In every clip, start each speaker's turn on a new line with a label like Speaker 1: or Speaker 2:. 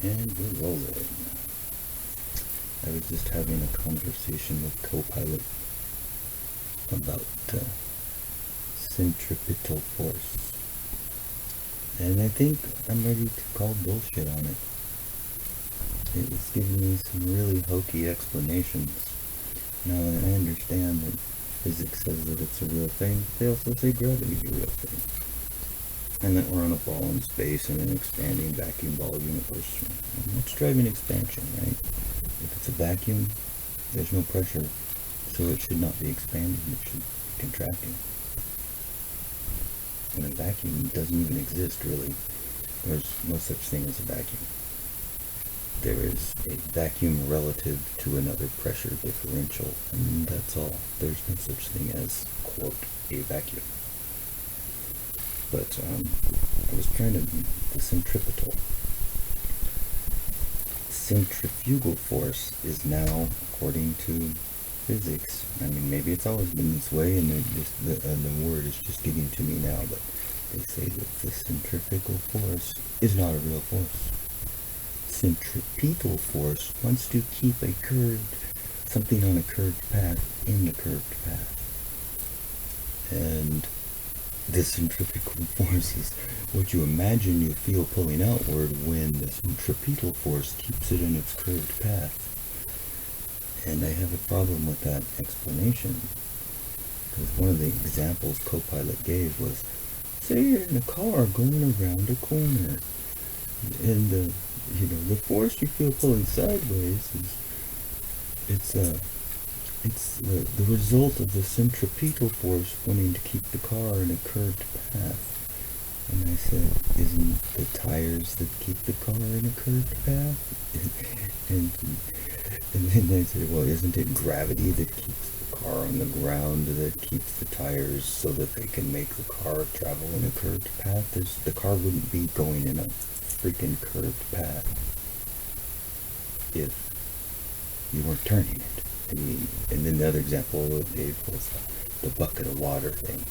Speaker 1: And we're rolling. I was just having a conversation with Copilot about centripetal force. And I think I'm ready to call bullshit on it. It's giving me some really hokey explanations. Now, I understand that physics says that it's a real thing. They also say gravity's a real thing. And that we're on a ball in space in an expanding vacuum ball universe. And what's driving expansion, right? If it's a vacuum, there's no pressure, so it should not be expanding, it should be contracting. And a vacuum doesn't even exist, really. There's no such thing as a vacuum. There is a vacuum relative to another pressure differential, and that's all. There's no such thing as, quote, a vacuum. But I was trying to, the centripetal. Centrifugal force is now, according to physics, I mean, maybe it's always been this way, and the word is just getting to me now, but they say that the centrifugal force is not a real force. Centripetal force wants to keep something on a curved path in the curved path. And the centrifugal force is what you imagine you feel pulling outward when the centripetal force keeps it in its curved path. And I have a problem with that explanation, because one of the examples Copilot gave was, say you're in a car going around a corner, and the force you feel pulling sideways it's the result of the centripetal force wanting to keep the car in a curved path. And I said, isn't the tires that keep the car in a curved path? and then they said, well, isn't it gravity that keeps the car on the ground, that keeps the tires so that they can make the car travel in a curved path? The car wouldn't be going in a freaking curved path if you weren't turning it. And then the other example they gave was the bucket of water thing.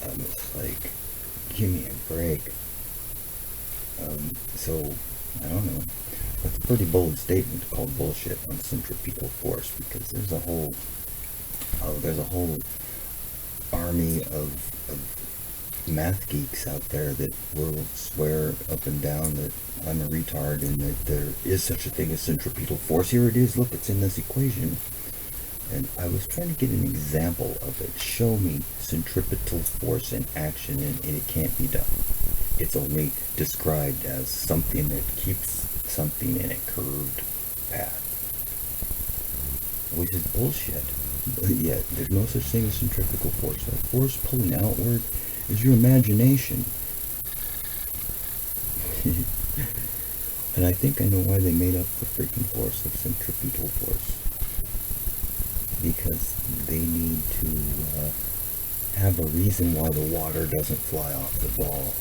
Speaker 1: It's like, give me a break. So, I don't know. That's a pretty bold statement to call bullshit on centripetal force, because there's a whole army of math geeks out there that will swear up and down that I'm a retard and that there is such a thing as centripetal force. Here it is, look, it's in this equation. And I was trying to get an example of it. Show me centripetal force in action, and it can't be done. It's only described as something that keeps something in a curved path, which is bullshit. But yet, there's no such thing as centrifugal force. That force pulling outward is your imagination. And I think I know why they made up the freaking force of centripetal force. Because they need to have a reason why the water doesn't fly off the ball.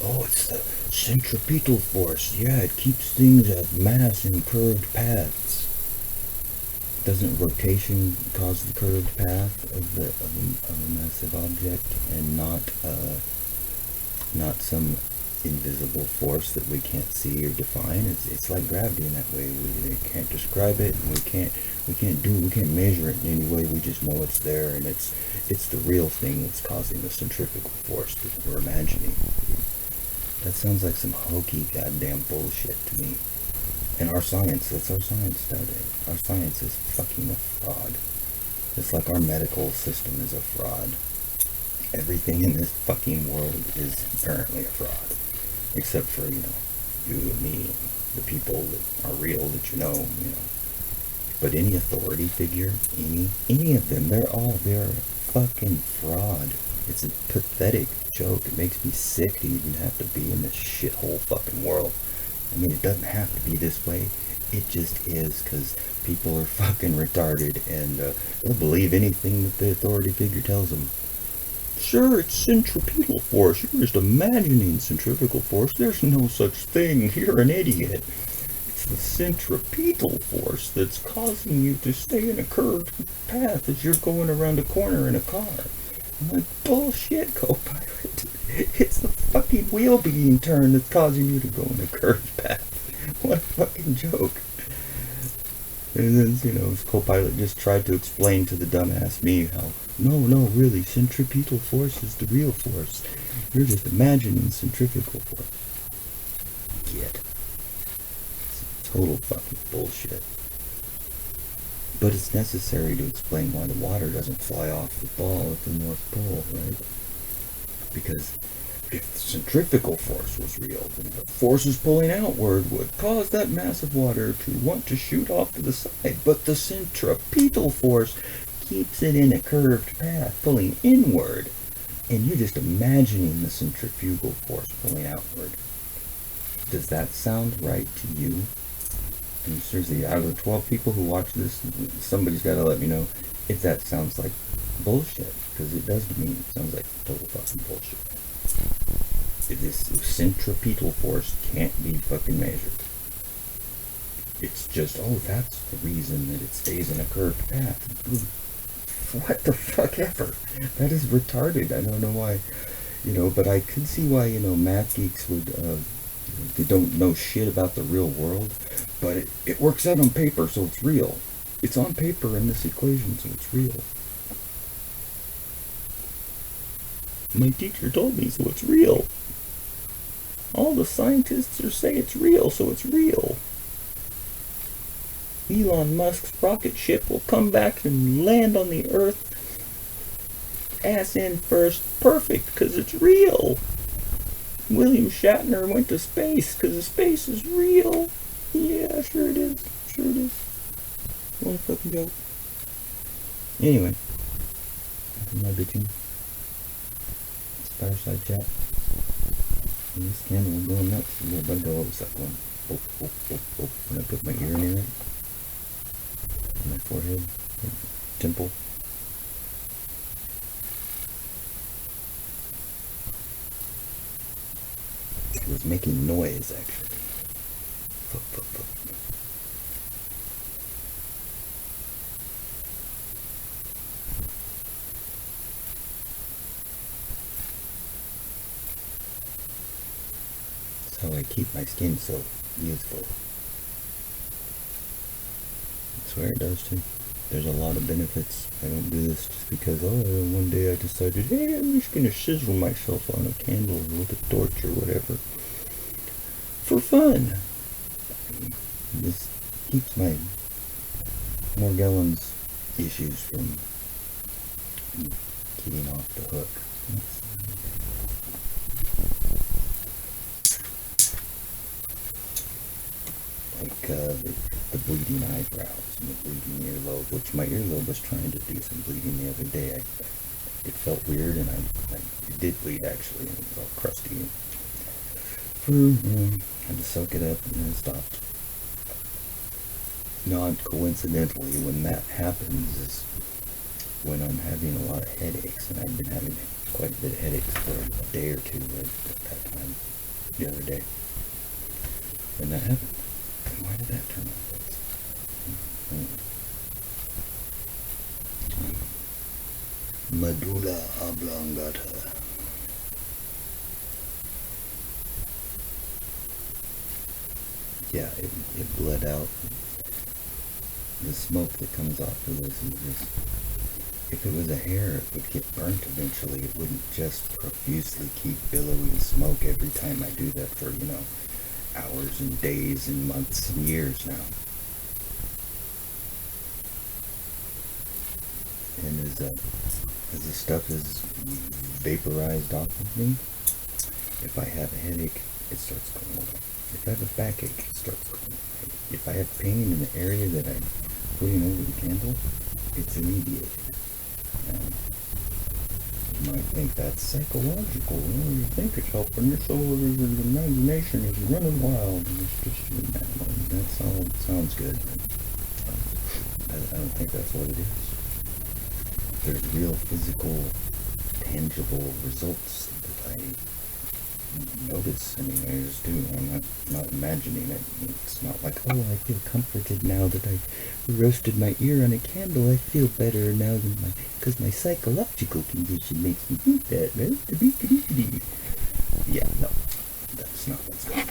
Speaker 1: Oh, it's the centripetal force. Yeah, it keeps things at mass in curved paths. Doesn't rotation cause the curved path of a massive object, and not some invisible force that we can't see or define? It's like gravity in that way. We can't describe it, and we can't measure it in any way. We just know it's there, and it's the real thing that's causing the centrifugal force that we're imagining. That sounds like some hokey goddamn bullshit to me. And that's our science nowadays. Our science is fucking a fraud. It's like our medical system is a fraud. Everything in this fucking world is apparently a fraud. Except for, you and me, and the people that are real that you know. But any authority figure, any of them, they're a fucking fraud. It's a pathetic joke. It makes me sick to even have to be in this shithole fucking world. I mean, it doesn't have to be this way. It just is, because people are fucking retarded, and they'll believe anything that the authority figure tells them. Sure, it's centripetal force. You're just imagining centrifugal force. There's no such thing. You're an idiot. It's the centripetal force that's causing you to stay in a curved path as you're going around a corner in a car. I'm like, bullshit, Copilot. It's the fucking wheel being turned that's causing you to go in a curved path. What a fucking joke. And then, his co-pilot just tried to explain to the dumbass me how, no, really, centripetal force is the real force. You're just imagining centrifugal force. Get. It's total fucking bullshit. But it's necessary to explain why the water doesn't fly off the ball at the North Pole, right? Because if the centrifugal force was real, then the forces pulling outward would cause that mass of water to want to shoot off to the side. But the centripetal force keeps it in a curved path, pulling inward. And you're just imagining the centrifugal force pulling outward. Does that sound right to you? And seriously, out of the 12 people who watch this, somebody's got to let me know if that sounds like bullshit. Because it does to me. It sounds like total fucking bullshit. This centripetal force can't be fucking measured. It's just, that's the reason that it stays in a curved path. What the fuck ever? That is retarded. I don't know why, but I could see why, math geeks would, they don't know shit about the real world, but it works out on paper, so it's real. It's on paper in this equation, so it's real. My teacher told me, so it's real. All the scientists say it's real, so it's real. Elon Musk's rocket ship will come back and land on the Earth ass in first, perfect, because it's real. William Shatner went to space because space is real. Yeah, sure it is. Sure it is. What a fucking joke. Anyway, that's my bitching. It's Fireside Chat. And this candle is going nuts. A little bug all like going, oh. When I put my ear near it, my forehead, temple. It was making noise, actually. That's how I keep my skin so youthful. I swear it does too. There's a lot of benefits. I don't do this just because, one day I decided, hey, I'm just going to sizzle myself on a candle with a torch or whatever. For fun. This keeps my Morgellons issues from getting off the hook. Like the bleeding eyebrows and the bleeding earlobe, which my earlobe was trying to do some bleeding the other day. It felt weird, and it did bleed actually, and it was all crusty. Had to soak it up, and then it stopped. Not coincidentally, when that happens is when I'm having a lot of headaches, and I've been having quite a bit of headaches for a day or two at that time, the other day. When that happened. Why did that turn on? Medulla oblongata. Yeah, it bled out. The smoke that comes off of this is just, if it was a hair, it would get burnt eventually. It wouldn't just profusely keep billowing smoke every time I do that for, hours and days and months and years now. And as the stuff is vaporized off of me, if I have a headache, it starts going away. If I have a backache, it starts going away. If I have pain in the area that I'm putting over the candle, it's alleviated. You might think that's psychological. You think it's helping your soul, your imagination is running wild, and it's just that sounds good. I don't think that's what it is. There's real physical, tangible results that I notice anyways too. I'm not imagining it. It's not like, oh, I feel comforted now that I roasted my ear on a candle. I feel better now than because my psychological condition makes me think that, right? Yeah, no, that's not what's going on.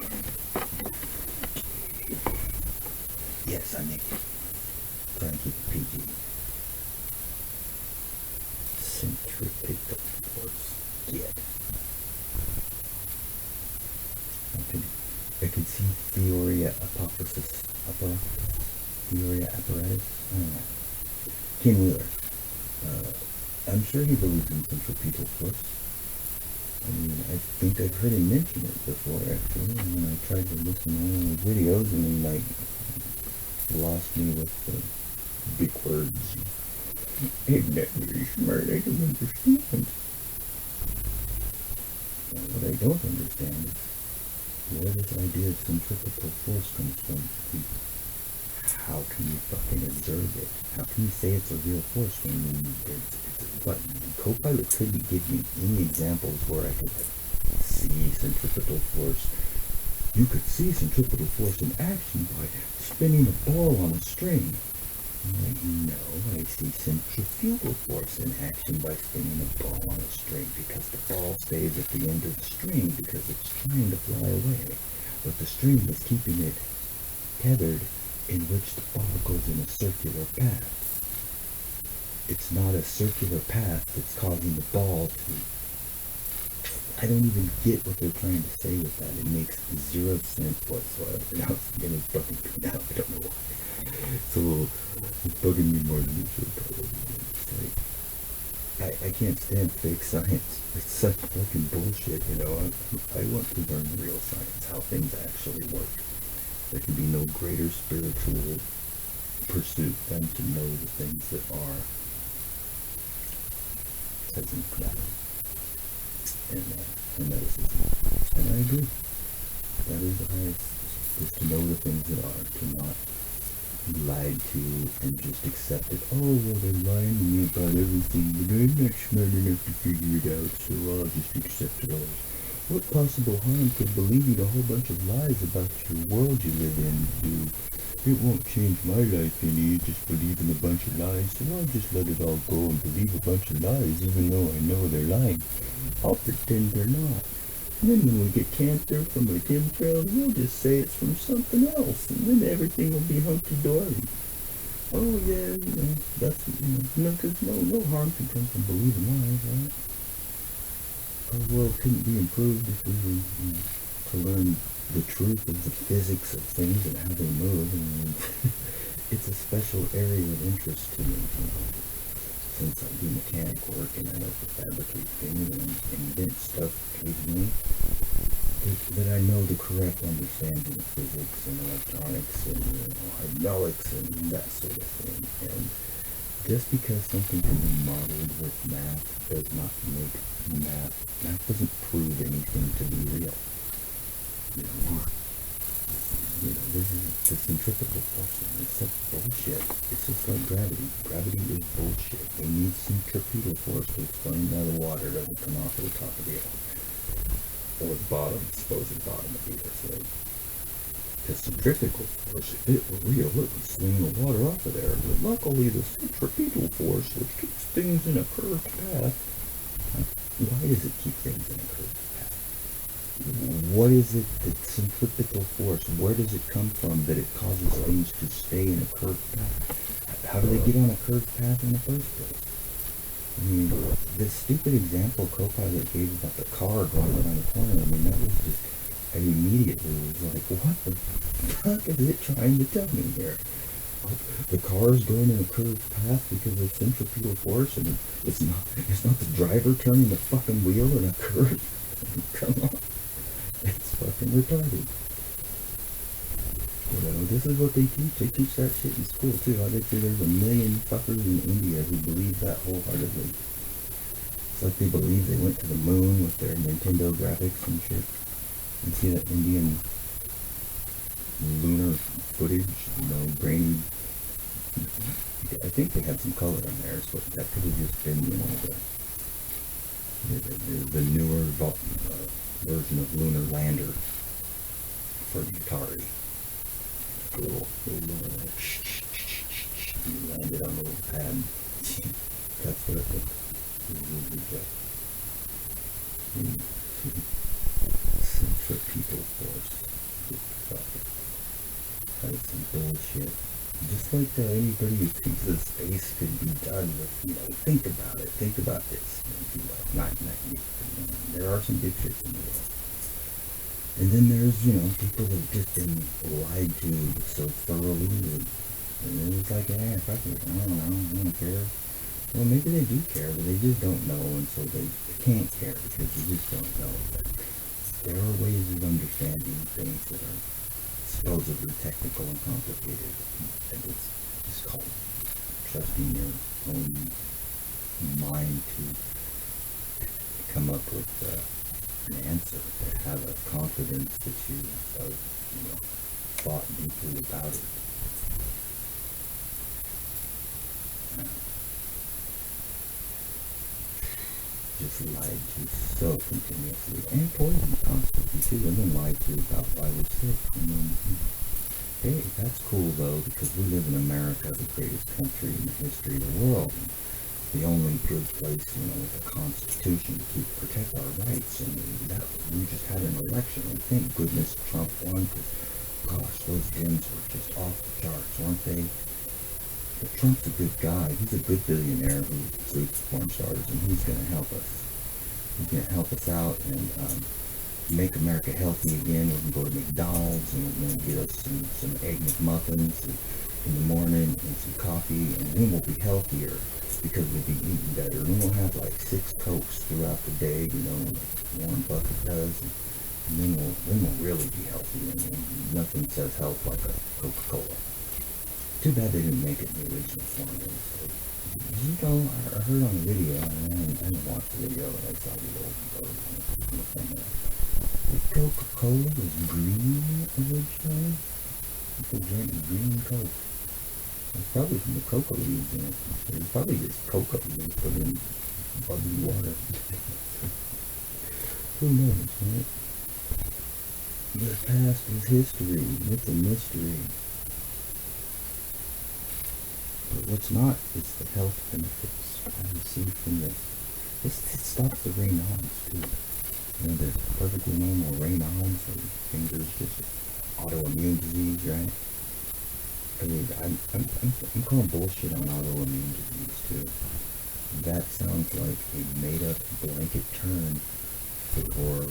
Speaker 1: Yes, I make it. Try and keep it PG. Centripetal force. Get. I could see Theoria Apophysis. Theoria Apparatus? I don't know. Ken Wheeler. I'm sure he believes in centripetal force. I mean, I think I've heard him mention it before, actually. And when I tried to listen to one of the videos, and he, like, lost me with the big words. Isn't that really smart? I don't understand. Well, what I don't understand is where this idea of centripetal force comes from. How can you fucking observe it? How can you say it's a real force when it's but Copilot couldn't give me any examples where I could see centripetal force. You could see centripetal force in action by spinning a ball on a string. I'm like, no, I see centrifugal force in action by spinning a ball on a string because the ball stays at the end of the string because it's trying to fly away. But the string is keeping it tethered in which the ball goes in a circular path. It's not a circular path that's causing the ball to... I don't even get what they're trying to say with that. It makes 0 sense whatsoever. Now it's getting fucking me out. I don't know why. So it's bugging me more than it should probably. It's like, I can't stand fake science. It's such fucking bullshit, you know. I want to learn real science, how things actually work. There can be no greater spiritual pursuit than to know the things that are, says in the Quran, and medicine. And I agree. That is the highest, is to know the things that are, to not be lied to and just accept it. Oh, well, they're lying to me about everything, but I'm not smart enough to figure it out, so I'll just accept it all. What possible harm could believing a whole bunch of lies about your world you live in do? It won't change my life any, just believing a bunch of lies, so I'll just let it all go and believe a bunch of lies, even though I know they're lying. I'll pretend they're not. And then when we get cancer from a chemtrail, we'll just say it's from something else, and then everything will be hunky-dory. Oh yeah, you know, that's, because no harm can come from believing lies, right? Our world couldn't be improved if we were, to learn the truth of the physics of things and how they move. And it's a special area of interest to me, since I do mechanic work and I like to fabricate things and invent stuff occasionally, that I know the correct understanding of physics and electronics and hydraulics and that sort of thing. And just because something can be modeled with math does not make math doesn't prove anything to be real. This is the centripetal force. It's such bullshit. It's just like gravity. Gravity is bullshit. We need centripetal force to explain how the water doesn't come off of the top of the earth. Or the bottom, supposed bottom of the earth. Right? The centrifugal force, if it were real, it would swing the water off of there. But luckily, the centripetal force, which keeps things in a curved path, why does it keep things in a curved path? What is it, the centripetal force? Where does it come from that it causes things to stay in a curved path? How do they get on a curved path in the first place? I mean, this stupid example Copilot gave about the car going around the corner, I mean, that was just, I immediately was like, what the fuck is it trying to tell me here? The car is going in a curved path because of centripetal force, and it's not the driver turning the fucking wheel in a curve. Come on, it's fucking retarded. This is what they teach. They teach that shit in school too. I bet you there's a million fuckers in India who believe that wholeheartedly. It's like they believe they went to the moon with their Nintendo graphics and shit. You see that Indian lunar footage, grainy. I think they had some color in there, so that could have just been, The newer version of Lunar Lander for the Atari. Cool. You landed on a little pad. That's what it was. Centripetal force. That is some bullshit. Just like anybody who thinks that space could be done with, think about it. Think about this. Not you. There are some big shits in the world. And then there's, people that have just been lied to so thoroughly that, and it's like, fuck it, I don't care. Well, maybe they do care, but they just don't know, and so they can't care because they just don't know. But there are ways of understanding things that are supposedly technical and complicated, and it's just called trusting your own mind to come up with an answer, to have a confidence that you have thought deeply about it. Just lied to so continuously, and poisoned constantly too, and then lied to about why we're sick. And then, hey, that's cool though, because we live in America, the greatest country in the history of the world. The only good place, with a constitution to protect our rights, and that we just had an election, and thank goodness Trump won, because gosh, those Dems were just off the charts, weren't they? But Trump's a good guy. He's a good billionaire who sleeps with porn stars, and he's going to help us. He's going to help us out and make America healthy again. We can go to McDonald's, and we're going to get us some Egg McMuffins in the morning and some coffee, and then we'll be healthier because we'll be eating better. And we'll have like 6 Cokes throughout the day, like Warren Buffett does, and then we'll really be healthy. And nothing says health like a Coca-Cola. Too bad they didn't make it in the original formula. So, I heard on the video, I didn't watch the video, but I saw the old the Coca-Cola was green originally. People drank green Coke. It's probably from the coca leaves in it. It's probably just coca leaves put in bubbly water. Who knows, right? The past is history. It's a mystery. But what's not, it's the health benefits I see from this. It stops the rain-ons, too. The perfectly normal rain-ons, or fingers, just autoimmune disease, right? I mean, I'm calling bullshit on autoimmune disease, too. That sounds like a made-up blanket term for,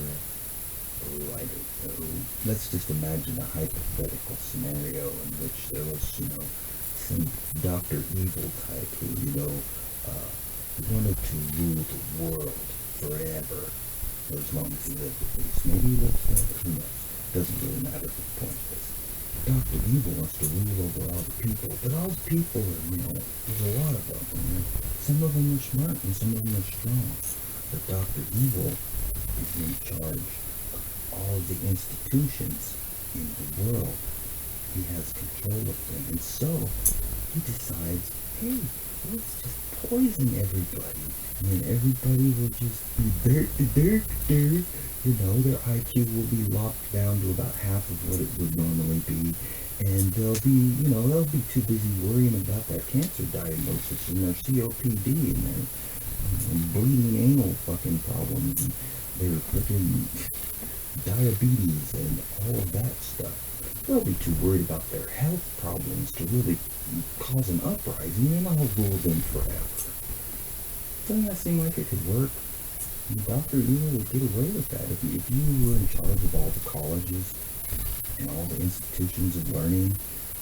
Speaker 1: let's just imagine a hypothetical scenario in which there was, some Dr. Evil type who, wanted to rule the world forever, or as long as he lived at least. Maybe he lives forever, who knows? Doesn't really matter at the point of this. Dr. Evil wants to rule over all the people, but all the people are, there's a lot of them. Some of them are smart and some of them are strong. But Dr. Evil is in charge of all the institutions in the world. He has control of them, and so he decides, hey, let's just poison everybody, and then everybody will just be dirt. Their IQ will be locked down to about half of what it would normally be, and they'll be too busy worrying about that cancer diagnosis and their COPD and their bleeding anal fucking problems and their freaking diabetes and all of that stuff. They'll be too worried about their health problems to really cause an uprising, and I'll rule them forever. Doesn't that seem like it could work? Dr. Evil would get away with that. If you were in charge of all the colleges and all the institutions of learning,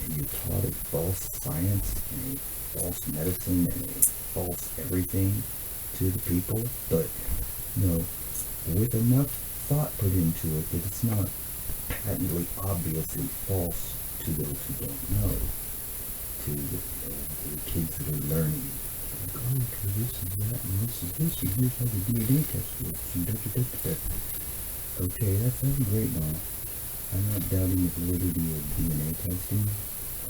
Speaker 1: and you taught a false science and a false medicine and a false everything to the people, but, with enough thought put into it that it's not patently obviously false to those who don't know, to the kids that are learning. Okay, this is that, and this is this, and here's how the DNA test works, and Okay, that sounds great now. I'm not doubting the validity of DNA testing,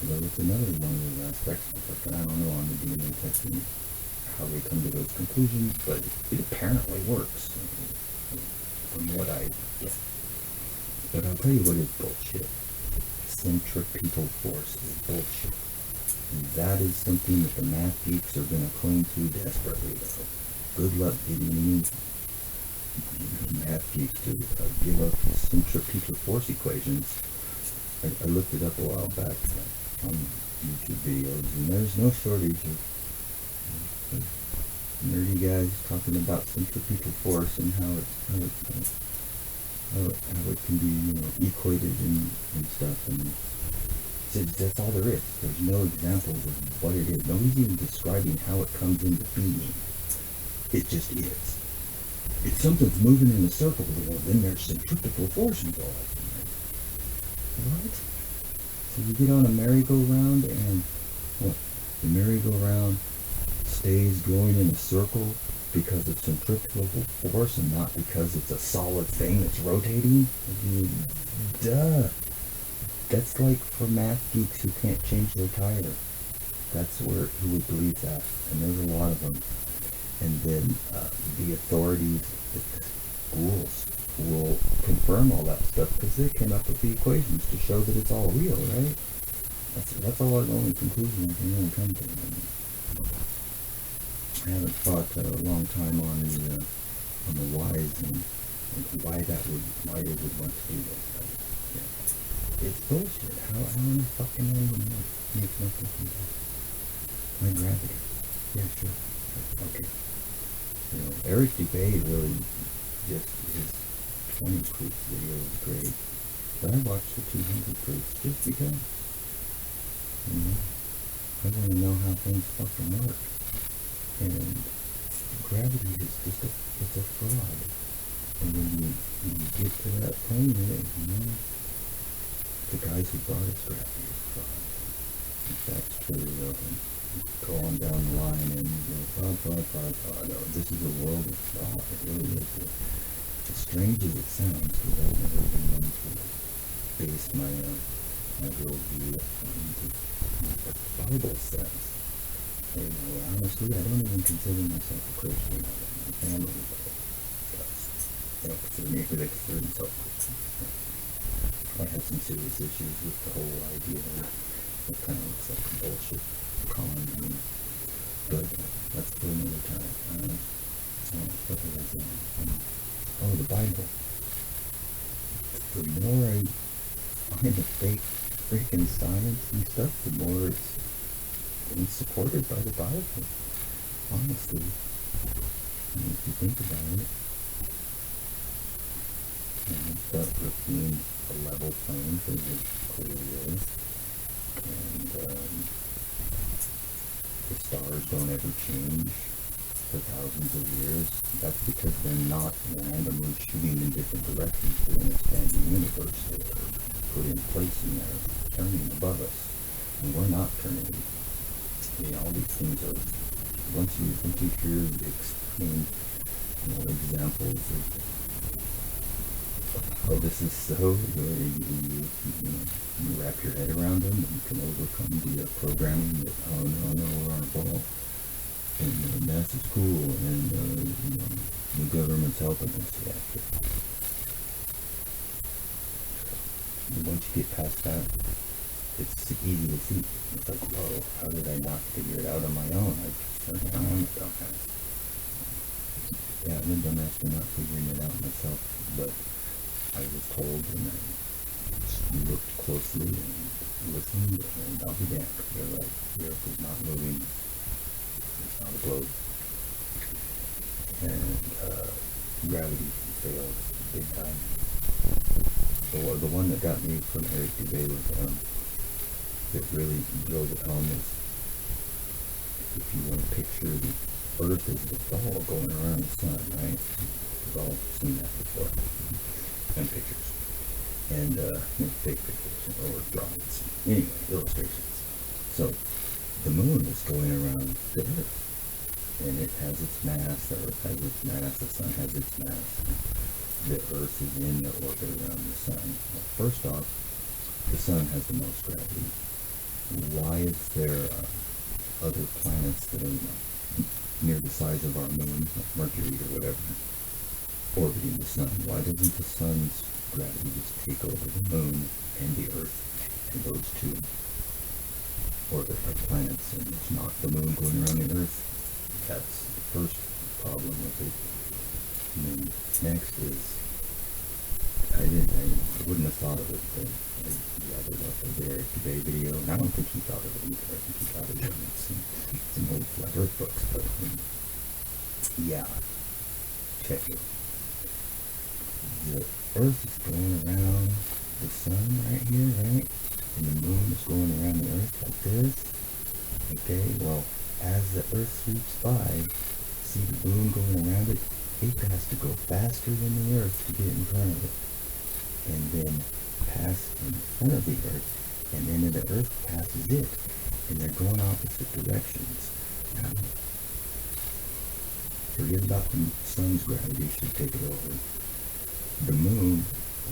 Speaker 1: although it's another one of those aspects of it, but I don't know on the DNA testing. I how they come to those conclusions, but it apparently works from what I get. But I'll tell you what is bullshit. Centripetal force is bullshit. And that is something that the math geeks are going to cling to desperately, though. Good luck getting any math geeks to give up centripetal force equations. I looked it up a while back on YouTube videos, and there's no shortage of nerdy guys talking about centripetal force and how it can be, equated and stuff. And that's all there is. There's no examples of what it is. Nobody's even describing how it comes into being. It just is. If something's moving in a circle, well, then there's centripetal force involved. What? So you get on a merry-go-round and what? The merry-go-round stays going in a circle because of centripetal force and not because it's a solid thing that's rotating? Duh. That's like for math geeks who can't change their tire. That's who would believe that. And there's a lot of them. And then the authorities at the schools will confirm all that stuff because they came up with the equations to show that it's all real, right? That's all the only conclusion I can really come to. I haven't thought a long time on the whys and why they would want to do that. Yeah. It's bullshit. How in the fucking world makes no fucking sense? My gravity. Yeah, sure. Okay. Eric Dubay really just his 20 proofs video is great. But I watched the 200 proofs just because. I want to know how things fucking work. And gravity is just it's a fraud. And when you get to that point, the guys who brought us gravity is fraud. If that's true, go on down the line and fraud. No, this is a world of fraud. It really is. As strange as it sounds, because I've never been one to base my worldview on what the Bible says. Honestly, I don't even consider myself a Christian. My family does. They don't consider me, because they consider themselves Christian. I had some serious issues with the whole idea of it kind of looks like bullshit calling me. But that's for another time. The Bible. The more I find the fake freaking science and stuff, the more it's being supported by the Bible. Honestly. If you think about it. But with being a level playing field, it clearly is. And the stars don't ever change for thousands of years. That's because they're not randomly shooting in different directions within a standing universe. They are put in place and they're turning above us. And we're not turning. All these things are, once you hear explain, examples of how this is so, you wrap your head around them and you can overcome the programming that, we're on a ball. And NASA's cool, and the government's helping us. Yeah, sure. Once you get past that, it's easy to see. It's like, whoa, how did I not figure it out on my own? I'm a dumbass. Yeah, I'm a dumbass for not figuring it out myself, but I was told, and I looked closely and listened, and I'll be damned. They're like, the Earth is not moving. It's not a globe. And gravity failed big time. The one that got me from Eric Dubay was that really drove it home is, if you want to picture the Earth as the ball going around the sun, right? We've all seen that before. And pictures. And fake pictures or drawings. Anyway, illustrations. So the moon is going around the Earth. And it has its mass, the Earth has its mass, the sun has its mass. The Earth is in the orbit around the sun. Well, first off, the sun has the most gravity. Why is there other planets that are near the size of our moon, like Mercury or whatever, orbiting the sun. Why doesn't the sun's gravity just take over the moon and the earth, and those two orbit like planets, and it's not the moon going around the earth? That's the first problem with it. And then next is, I wouldn't have thought of it, but I gathered up a Derek Day video, and I don't think he thought of it either. I think he thought of it in some old flat earth books, but yeah, check it. The earth is going around the sun right here, right? And the moon is going around the earth like this. Okay, well, as the earth sweeps by, see the moon going around it? It has to go faster than the earth to get in front of it, and then pass in front of the earth, and then the earth passes it, and they're going opposite directions. Now, forget about the sun's gravity, should take it over. The moon,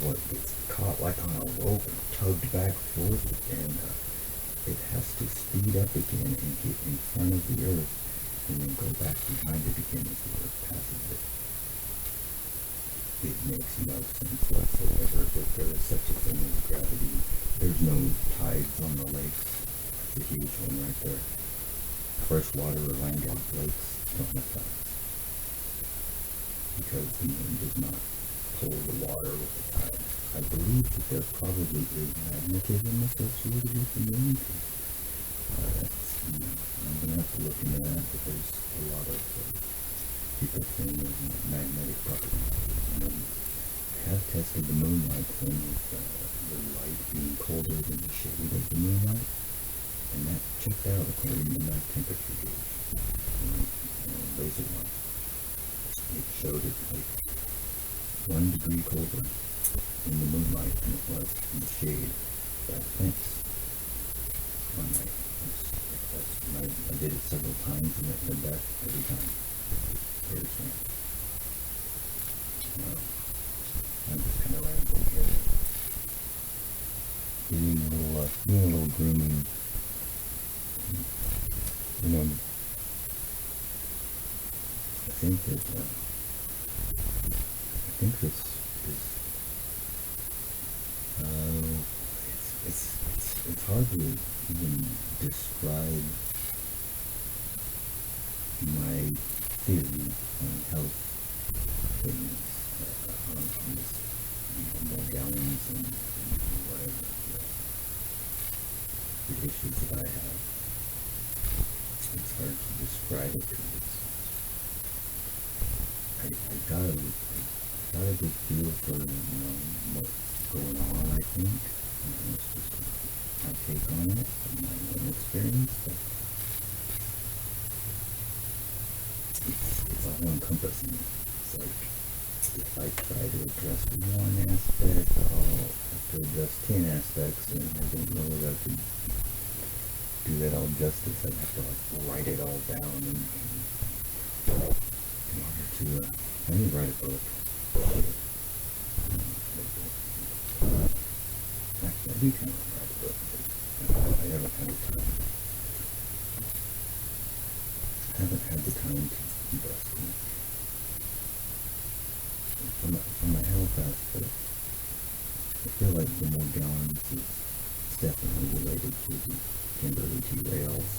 Speaker 1: what gets caught like on a rope and tugged back and forth, and it has to speed up again and get in front of the earth, and then go back behind it again as the earth passes it. It makes no sense whatsoever that there is such a thing as gravity. There's no tides on the lakes. That's a huge one right there. Freshwater or landlocked lakes don't have tides, because the moon does not pull the water with the tide. I believe that there probably is magnetism associated with the moon. I'm going to have to look into that, but there's a lot of people saying there's magnetic properties. I have tested the moonlight thing with the light being colder than the shade of the moonlight, and that checked out according to my temperature gauge. Laser light. It showed it like 1 degree colder in the moonlight than it was in the shade. That thanks. One night. I did it several times, and it did that every time. Very strange. I'm just kind of rambling here. Doing a little grooming. I think that this is it's hard to even describe my theory on health things, on this, Morgellons and whatever the issues that I have. It's hard to describe it because I got a good feel for what's going on. I think it's just my take on it from my own experience, but it's all encompassing. It's like if I try to address one aspect, I'll have to address 10 aspects, and I don't know that I could do that all justice. I'd have to write it all down in order to I need to write a book. Actually, I do kind of write a book, but I haven't had the time. I haven't had the time to invest in it. From my health aspect, I feel like the Morgellons is definitely related to the Kimberly T. Rails,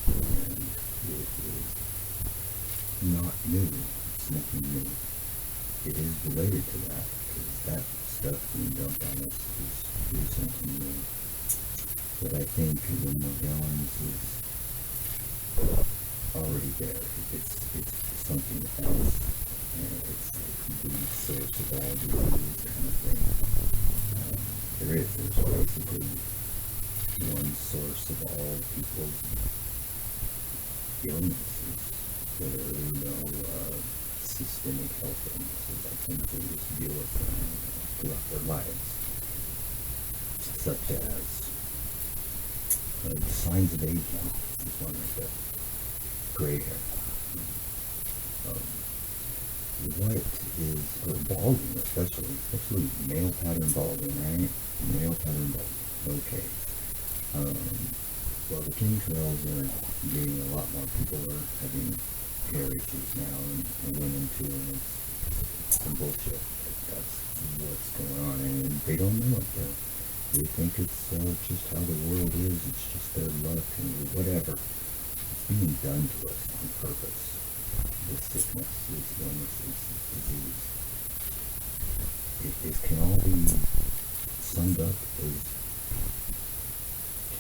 Speaker 1: and it is not new. It's nothing new. It is related to that, because that stuff being dumped on us is something new. But I think the Morgellons is already there. It's something else, and it's the source of all disease kind of thing. There's basically one source of all people's illnesses. There are no systemic health illnesses. I think they just deal with them throughout their lives, such as the signs of aging. This one right there. Gray hair. What is, or balding especially male pattern balding, right? Male pattern balding. Okay. Well, the chemtrails are getting a lot more people are having hair issues now and women too, and it's some bullshit. That's what's going on, and they don't know it. They think it's just how the world is. It's just their luck and whatever. It's being done to us on purpose. This sickness, this illness, this disease. It can all be summed up as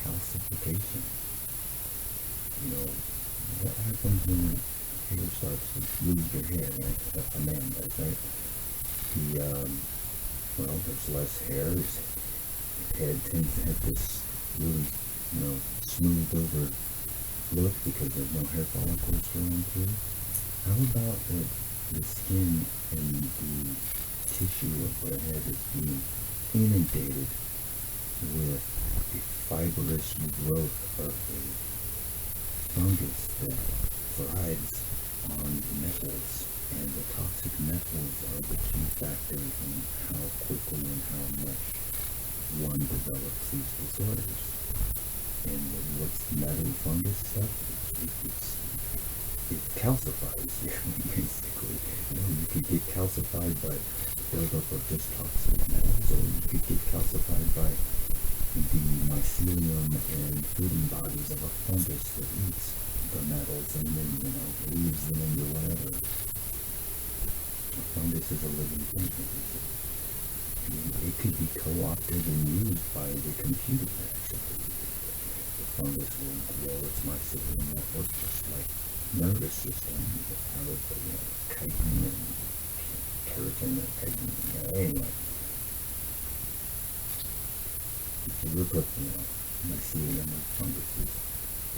Speaker 1: calcification. You know, what happens when hair starts to lose your hair, right? A man does, right? Well, there's less hair. His head tends to have this really, smooth over look because there's no hair follicles growing through. How about the skin and the tissue of the head is being inundated with a fibrous growth of a fungus that thrives on metals, and the toxic metals are the key factor in how quickly and how much one develops these disorders. And what's metal fungus stuff? It calcifies you, basically. You could get calcified by buildup of just toxic metals, or you could get calcified by the mycelium and feeding bodies of a fungus that eats the metals and then, leaves them into whatever. A fungus is a living thing. It could be co-opted and used by the computer, actually. The fungus will grow its mycelium network just like nervous system out of chitin and keratin and chitin. Anyway, if you look up, mycelium of funguses,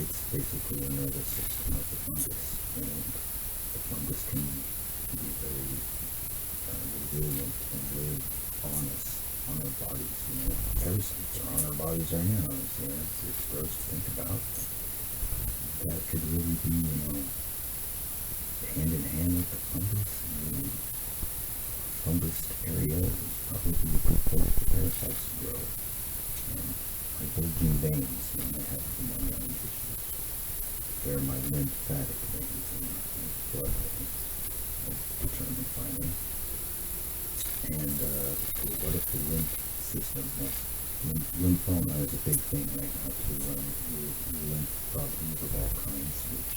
Speaker 1: it's basically a nervous system of the fungus, and the fungus can be very resilient and live on us, on our bodies. Parasites are on our bodies right now. It's gross to think about. That could really be, hand in hand with the fungus. Fungus area is probably a good place for parasites to grow. And my bulging veins when I have my own tissues. They're my lymphatic veins and my blood veins. I'll determine finally. And what if the lymph system has lymphoma is a big thing right now too. Lymph problems of all kinds, which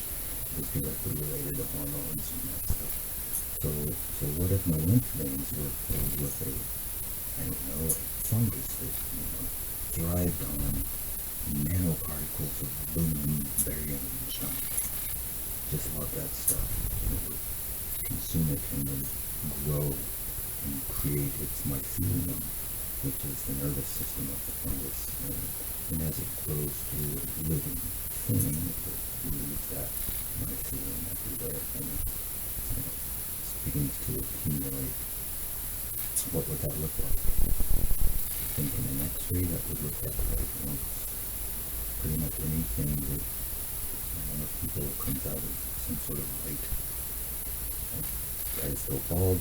Speaker 1: is directly related to hormones and that stuff. So what if my lymph veins were filled with a fungus that thrived on nanoparticles of aluminum, barium, and shine. Just love that stuff. It would consume it and then grow and create its mycelium, which is the nervous system of the fungus. And as it grows through a living thing, it leaves that mycelium everywhere and it begins to accumulate. What would that look like? I think in an X-ray that would look like pretty much anything that people comes out of some sort of light. Guys go bald,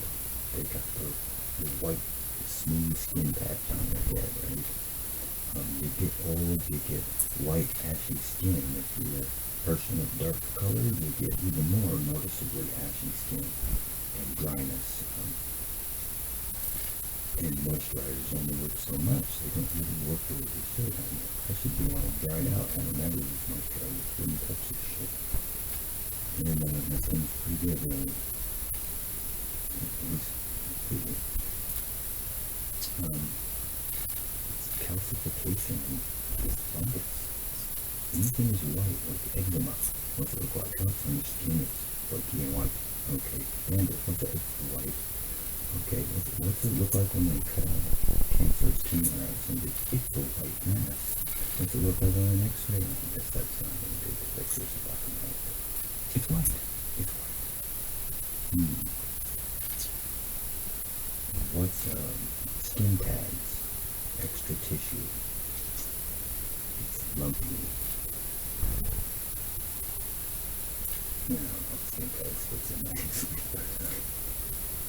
Speaker 1: they got the white, smooth skin patch on their head, right? You get old, you get white, ashy skin. If you're a person of dark color, you get even more noticeably ashy skin and dryness. And moisturizers only work so much. They don't really work the way they should. I should be all dried out. I don't ever use moisturizer. Wouldn't touch this shit. And that thing's pretty good. It's calcification with fungus. Anything is white, like eczema. What's it look like? What's on your skin? It's flaky and white. Okay. And what's it? It's white. Okay, what's it look like when they cut out cancerous tumor out and it's a white mass? What's it look like on an X-ray? I guess that's not going to take the pictures of black and white. It's white. It's white. What's skin tags? Extra tissue. It's lumpy. Skin tags fits in nicely.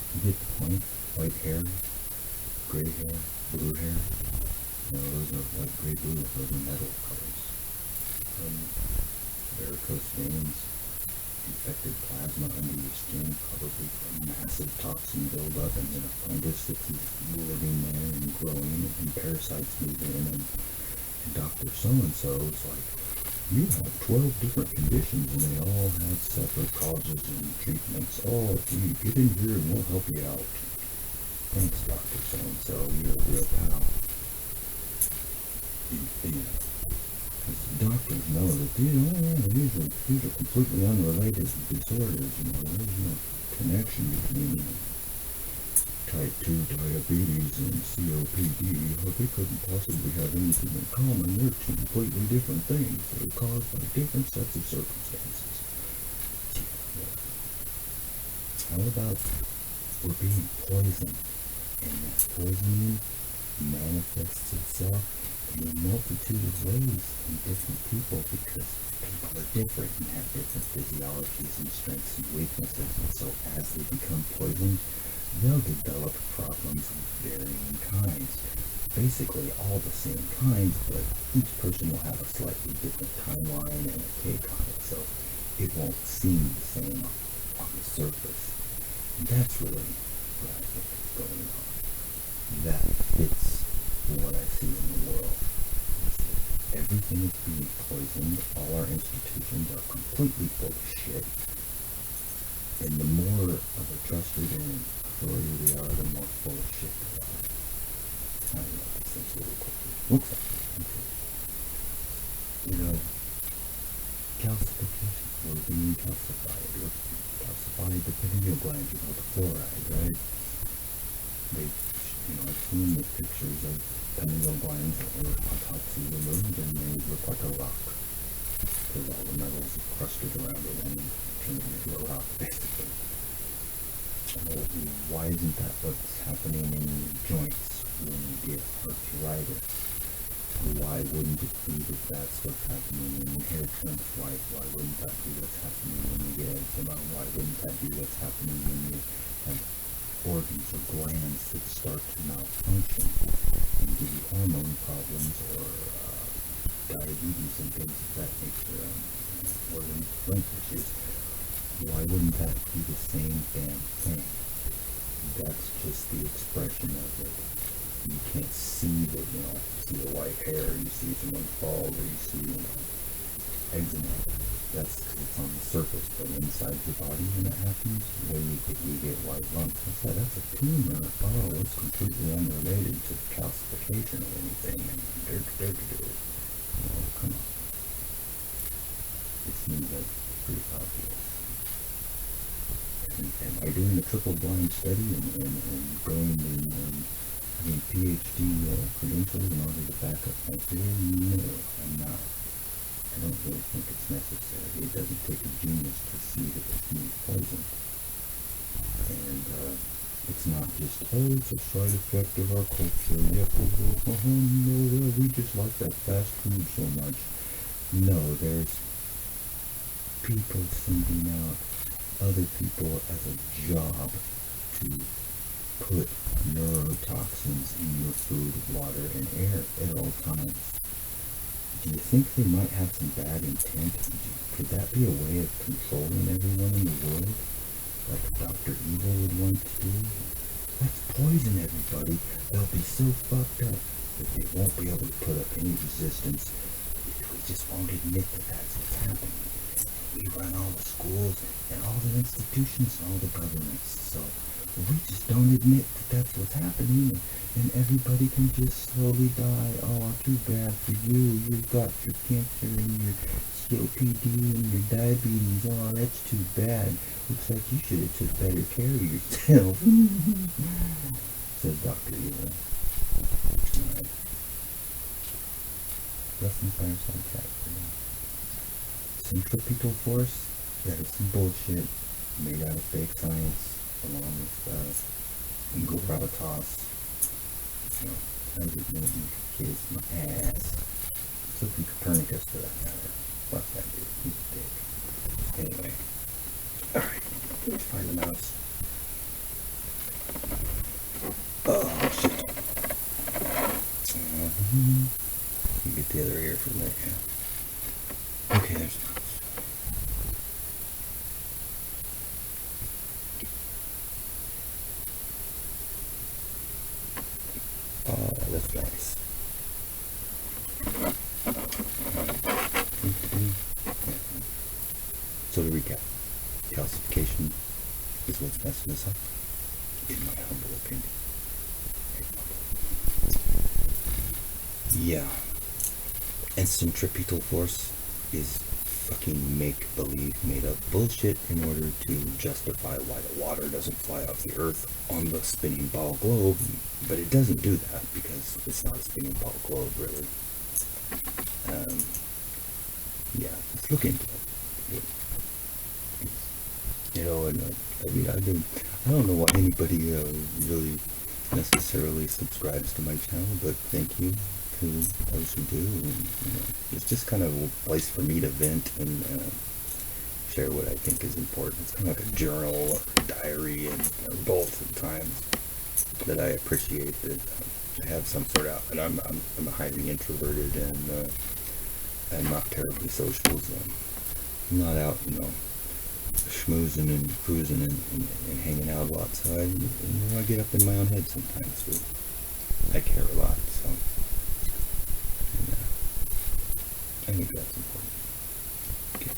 Speaker 1: You get the point. White hair, gray hair, blue hair. Those are white, gray, blue. Those are metal colors. Varicose veins infected plasma under your skin, probably from massive toxin buildup, and then a fungus that's living there and growing, and parasites move in, and Dr. So-and-so is like, you have 12 different conditions, and they all have separate causes and treatments. Oh, gee, get in here and we'll help you out. Thanks, Dr. So-and-so, you're a real pal. Doctors know that these are completely unrelated disorders. There's no connection between type 2 diabetes and COPD. They couldn't possibly have anything in common. They're two completely different things. They're caused by different sets of circumstances. How about we're being poisoned, and that poisoning manifests itself in a multitude of ways in different people, because people are different and have different physiologies and strengths and weaknesses, and so as they become poisoned, they'll develop problems of varying kinds. Basically all the same kinds, but each person will have a slightly different timeline and a take on it, so it won't seem the same on the surface. And that's really what I think is going on. That fits what I see in the world. Everything is being poisoned. All our institutions are completely full of shit. And the more of a trusted and authority they are, the more full of shit they are. I don't know if this thing's really quickly. Looks like it. Calcification. We're being calcified. Or calcified the pineal gland, the fluoride, right? I've seen the pictures of pineal glands that were autopsy removed, and they look like a rock, because all the metals are crusted around it and turned into a rock, basically. Why isn't that what's happening in joints when you get arthritis? Why wouldn't it be that that's what's happening when your hair turns white? Why wouldn't that be what's happening when you get eczema? Why wouldn't that be what's happening when you have organs or glands that start to malfunction and give you hormone problems or diabetes and things of that nature, or lung issues? Why wouldn't that be the same damn thing? That's just the expression of it. You can't see that, see the white hair, you see someone bald, or you see, eczema. That's because it's on the surface, but inside your body when it happens, when you get white lumps, that's a tumor. Oh, it's completely unrelated to calcification or anything. And come on. It seems like pretty obvious. Am I doing a triple-blind study and going to having PhD credentials in order to back up my theory? No, I'm not. I don't really think it's necessary. It doesn't take a genius to see that it's being poisoned. And it's not just, it's a side effect of our culture. Yep, we just like that fast food so much. No, there's people sending out other people as a job to put neurotoxins in your food, water, and air at all times. Do you think they might have some bad intent? Could that be a way of controlling everyone in the world? Like Dr. Evil would want to do? Let's poison everybody. They'll be so fucked up that they won't be able to put up any resistance. We just won't admit that that's what's happening. We run all the schools and all the institutions and all the governments, so we just don't admit that that's what's happening, and everybody can just slowly die. Oh, too bad for you. You've got your cancer and your COPD and your diabetes. Oh, that's too bad. Looks like you should have took better care of yourself. Says Dr. Evil. Alright. Less than Fireside Chatz for now. Centripetal force, that is some bullshit made out of fake science, along with fungal gravitas. Isaac Newton kiss my ass. So can Copernicus for that matter. Fuck that dude, he's a dick. Anyway, alright, let's find the mouse. Oh shit. You get the other ear from there, yeah. Okay, there's the mouse. consciousness up, in my humble opinion. Yeah. And centripetal force is fucking make-believe, made-up bullshit in order to justify why the water doesn't fly off the earth on the spinning ball globe. But it doesn't do that because it's not a spinning ball globe, really. Yeah, let's look into it. You know, and I mean, I don't know why anybody really necessarily subscribes to my channel, but thank you to those who do. And, you know, it's just kind of a place for me to vent and share what I think is important. It's kind of like a journal or a diary, and both at times that I appreciate that I have some sort of. And I'm a highly introverted and I'm not terribly social, so I'm not out, you know, schmoozing and cruising and hanging out outside. And, you know, I get up in my own head sometimes, but I care a lot, so and, I think that's important. Okay.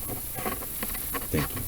Speaker 1: Thank you.